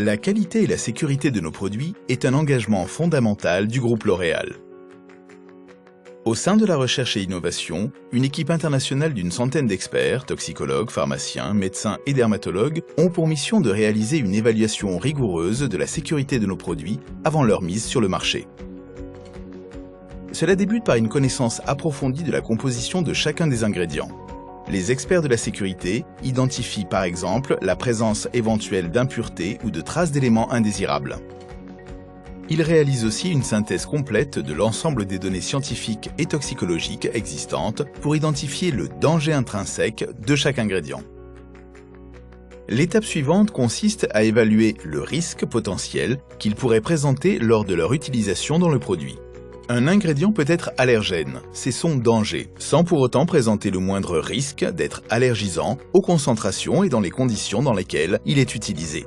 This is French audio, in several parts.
La qualité et la sécurité de nos produits est un engagement fondamental du groupe L'Oréal. Au sein de la recherche et innovation, une équipe internationale d'une centaine d'experts, toxicologues, pharmaciens, médecins et dermatologues ont pour mission de réaliser une évaluation rigoureuse de la sécurité de nos produits avant leur mise sur le marché. Cela débute par une connaissance approfondie de la composition de chacun des ingrédients. Les experts de la sécurité identifient par exemple la présence éventuelle d'impuretés ou de traces d'éléments indésirables. Ils réalisent aussi une synthèse complète de l'ensemble des données scientifiques et toxicologiques existantes pour identifier le danger intrinsèque de chaque ingrédient. L'étape suivante consiste à évaluer le risque potentiel qu'ils pourraient présenter lors de leur utilisation dans le produit. Un ingrédient peut être allergène, c'est son danger, sans pour autant présenter le moindre risque d'être allergisant aux concentrations et dans les conditions dans lesquelles il est utilisé.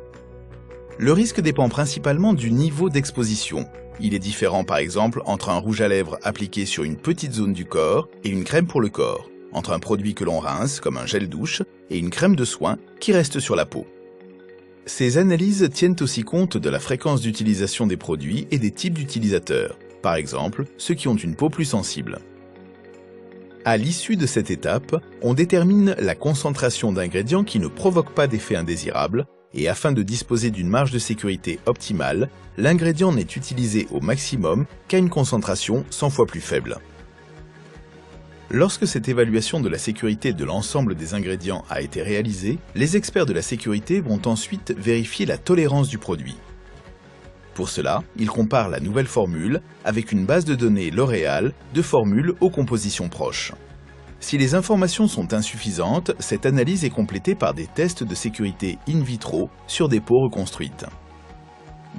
Le risque dépend principalement du niveau d'exposition. Il est différent par exemple entre un rouge à lèvres appliqué sur une petite zone du corps et une crème pour le corps, entre un produit que l'on rince comme un gel douche et une crème de soin qui reste sur la peau. Ces analyses tiennent aussi compte de la fréquence d'utilisation des produits et des types d'utilisateurs. Par exemple, ceux qui ont une peau plus sensible. À l'issue de cette étape, on détermine la concentration d'ingrédients qui ne provoquent pas d'effets indésirables et afin de disposer d'une marge de sécurité optimale, l'ingrédient n'est utilisé au maximum qu'à une concentration 100 fois plus faible. Lorsque cette évaluation de la sécurité de l'ensemble des ingrédients a été réalisée, les experts de la sécurité vont ensuite vérifier la tolérance du produit. Pour cela, ils comparent la nouvelle formule avec une base de données L'Oréal de formules aux compositions proches. Si les informations sont insuffisantes, cette analyse est complétée par des tests de sécurité in vitro sur des peaux reconstruites.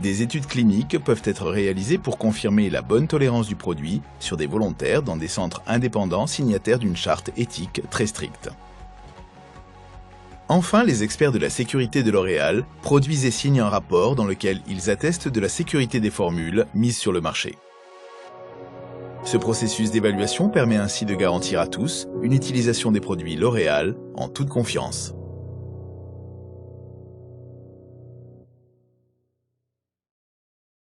Des études cliniques peuvent être réalisées pour confirmer la bonne tolérance du produit sur des volontaires dans des centres indépendants signataires d'une charte éthique très stricte. Enfin, les experts de la sécurité de L'Oréal produisent et signent un rapport dans lequel ils attestent de la sécurité des formules mises sur le marché. Ce processus d'évaluation permet ainsi de garantir à tous une utilisation des produits L'Oréal en toute confiance.